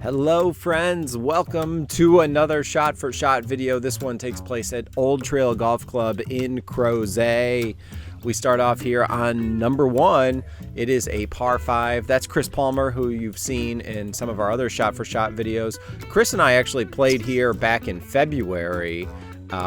Hello friends, welcome to another shot for shot video. This one takes place at Old Trail Golf Club in Crozet. We start off here on number one. It is a par 5. That's Chris Palmer, who you've seen in some of our other shot for shot videos. Chris and I actually played here back in February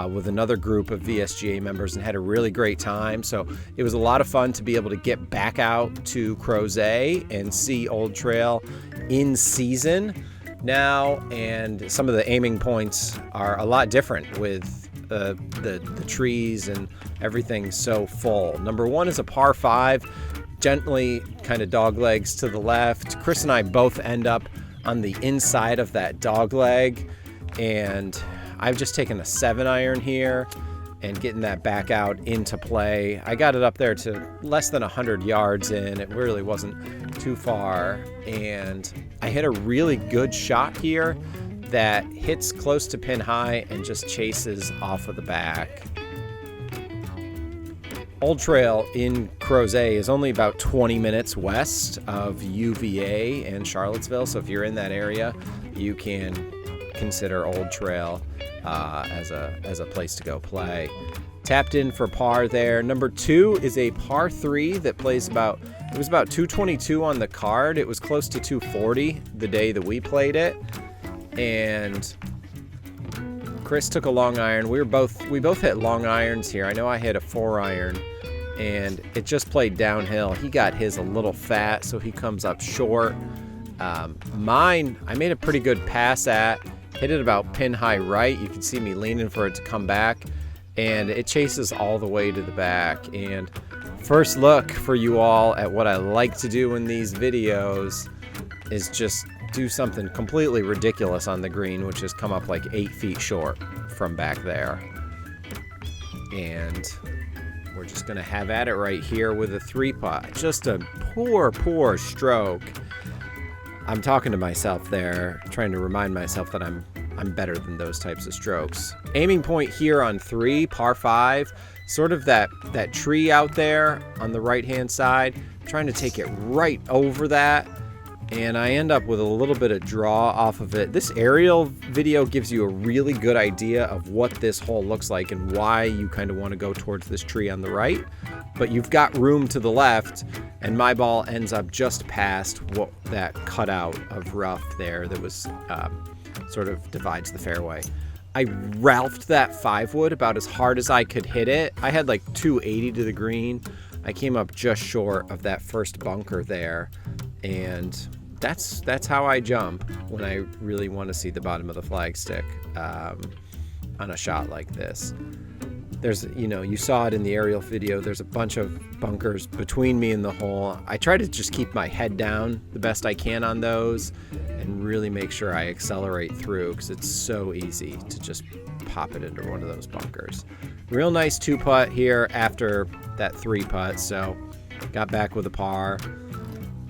with another group of VSGA members and had a really great time. So it was a lot of fun to be able to get back out to Crozet and see Old Trail in season now, and some of the aiming points are a lot different with the trees and everything so full. Number one is a par 5, gently kind of dog legs to the left. Chris and I both end up on the inside of that dog leg, and I've just taken a 7-iron here and getting that back out into play. I got it up there to less than 100 yards in. It really wasn't too far, and I hit a really good shot here that hits close to pin high and just chases off of the back. Old Trail in Crozet is only about 20 minutes west of UVA and Charlottesville, so if you're in that area, you can consider Old Trail as a place to go play. Tapped in for par there. Number 2 is a par 3 that plays about 222 on the card. It was close to 240 the day that we played it, and Chris took a long iron. We both hit long irons here. I know I hit a 4-iron, and it just played downhill. He got his a little fat, so he comes up short. Mine, I made a pretty good pass at. Hit it about pin high right. You can see me leaning for it to come back, and it chases all the way to the back. And first look for you all at what I like to do in these videos is just do something completely ridiculous on the green, which is come up like 8 feet short from back there. And we're just gonna have at it right here with a 3-putt. Just a poor stroke. I'm talking to myself there, trying to remind myself that I'm better than those types of strokes. Aiming point here on 3, par 5, sort of that tree out there on the right-hand side, trying to take it right over that, and I end up with a little bit of draw off of it. This aerial video gives you a really good idea of what this hole looks like and why you kind of want to go towards this tree on the right, but you've got room to the left, and my ball ends up just past that cutout of rough there that was sort of divides the fairway. I ralphed that 5-wood about as hard as I could hit it. I had like 280 to the green. I came up just short of that first bunker there, and that's how I jump when I really want to see the bottom of the flagstick on a shot like this. There's, you saw it in the aerial video, there's a bunch of bunkers between me and the hole. I try to just keep my head down the best I can on those and really make sure I accelerate through, because it's so easy to just pop it into one of those bunkers. Real nice 2-putt here after that 3-putt, so got back with a par.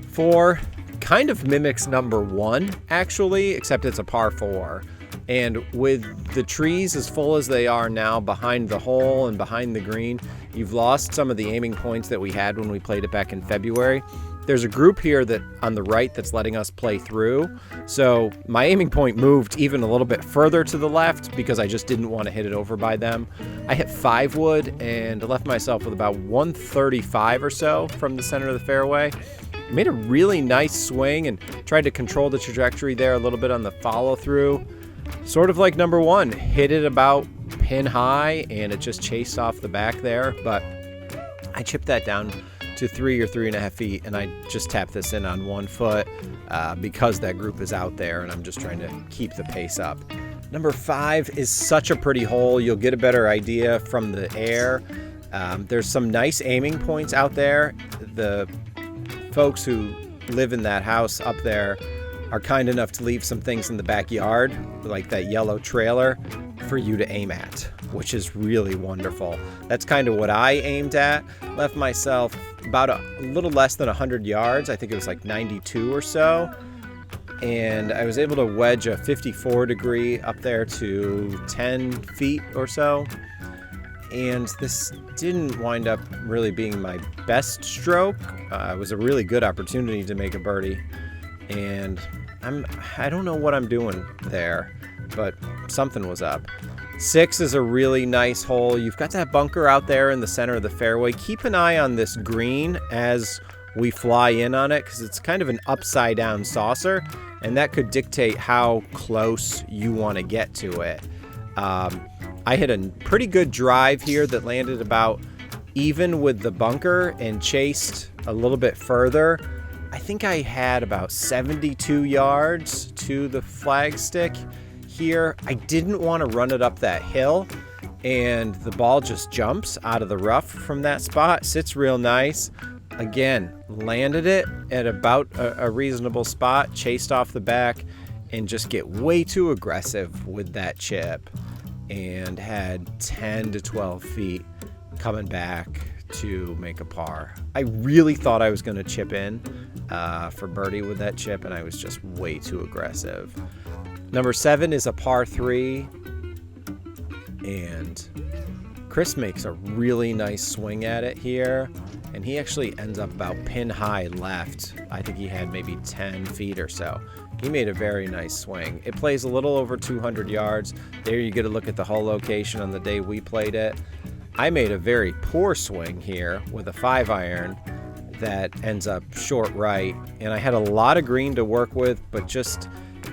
4 kind of mimics number 1 actually, except it's a par 4. And with the trees as full as they are now behind the hole and behind the green, you've lost some of the aiming points that we had when we played it back in February. There's a group here that on the right that's letting us play through. So my aiming point moved even a little bit further to the left because I just didn't want to hit it over by them. I hit 5-wood and left myself with about 135 or so from the center of the fairway. Made a really nice swing and tried to control the trajectory there a little bit on the follow through. Sort of like number 1, hit it about pin high and it just chased off the back there, but I chipped that down to 3 or 3.5 feet, and I just tapped this in on 1 foot because that group is out there and I'm just trying to keep the pace up. Number 5 is such a pretty hole. You'll get a better idea from the air. There's some nice aiming points out there. The folks who live in that house up there are kind enough to leave some things in the backyard, like that yellow trailer, for you to aim at, which is really wonderful. That's kind of what I aimed at. Left myself about a little less than 100 yards. I think it was like 92 or so. And I was able to wedge a 54 degree up there to 10 feet or so. And this didn't wind up really being my best stroke. It was a really good opportunity to make a birdie. And I don't know what I'm doing there, but something was up. 6 is a really nice hole. You've got that bunker out there in the center of the fairway. Keep an eye on this green as we fly in on it, because it's kind of an upside down saucer, and that could dictate how close you want to get to it. I hit a pretty good drive here that landed about even with the bunker and chased a little bit further. I think I had about 72 yards to the flagstick here. I didn't want to run it up that hill, and the ball just jumps out of the rough from that spot. Sits real nice. Again, landed it at about a reasonable spot, chased off the back, and just get way too aggressive with that chip, and had 10 to 12 feet coming back to make a par. I really thought I was going to chip in for birdie with that chip, and I was just way too aggressive. Number 7 is a par 3, and Chris makes a really nice swing at it here, and he actually ends up about pin high left. I think he had maybe 10 feet or so. He made a very nice swing. It plays a little over 200 yards. There you get a look at the hole location on the day we played it. I made a very poor swing here with a 5-iron that ends up short right, and I had a lot of green to work with, but just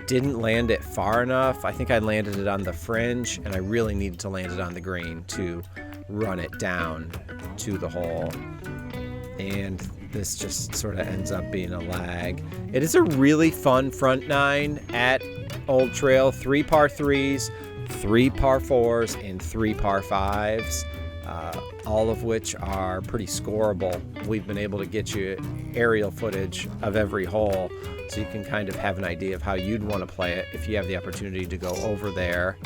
didn't land it far enough. I think I landed it on the fringe, and I really needed to land it on the green to run it down to the hole. And this just sort of ends up being a lag. It is a really fun front 9 at Old Trail. 3 par 3s, 3 par 4s, and 3 par 5s. All of which are pretty scoreable. We've been able to get you aerial footage of every hole, so you can kind of have an idea of how you'd want to play it if you have the opportunity to go over there.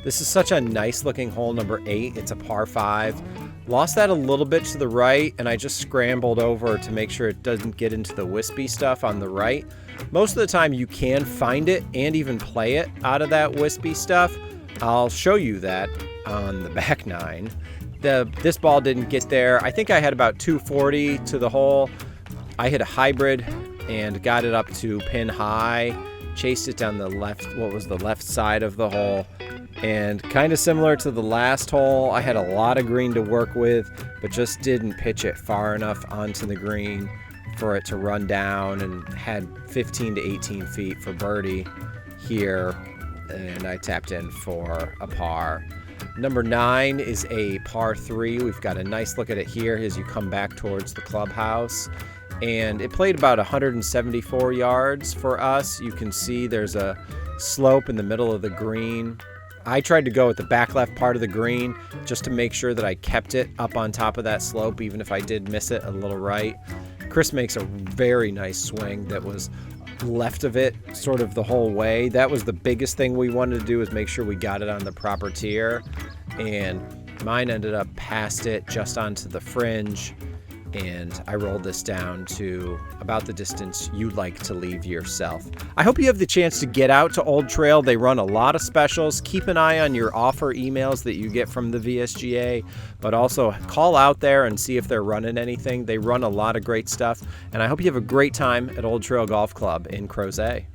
This is such a nice looking hole, number 8. It's a par 5. Lost that a little bit to the right, and I just scrambled over to make sure it doesn't get into the wispy stuff on the right. Most of the time you can find it and even play it out of that wispy stuff. I'll show you that on the back 9. This ball didn't get there. I think I had about 240 to the hole. I hit a hybrid and got it up to pin high, chased it down the left side of the hole, and kind of similar to the last hole, I had a lot of green to work with, but just didn't pitch it far enough onto the green for it to run down, and had 15 to 18 feet for birdie here, and I tapped in for a par. Number 9 is a par 3. We've got a nice look at it here as you come back towards the clubhouse. And it played about 174 yards for us. You can see there's a slope in the middle of the green. I tried to go at the back left part of the green just to make sure that I kept it up on top of that slope, even if I did miss it a little right. Chris makes a very nice swing that was left of it sort of the whole way. That was the biggest thing we wanted to do, is make sure we got it on the proper tier, and mine ended up past it just onto the fringe, and I rolled this down to about the distance you'd like to leave yourself. I hope you have the chance to get out to Old Trail. They run a lot of specials. Keep an eye on your offer emails that you get from the VSGA, but also call out there and see if they're running anything. They run a lot of great stuff, and I hope you have a great time at Old Trail Golf Club in Crozet.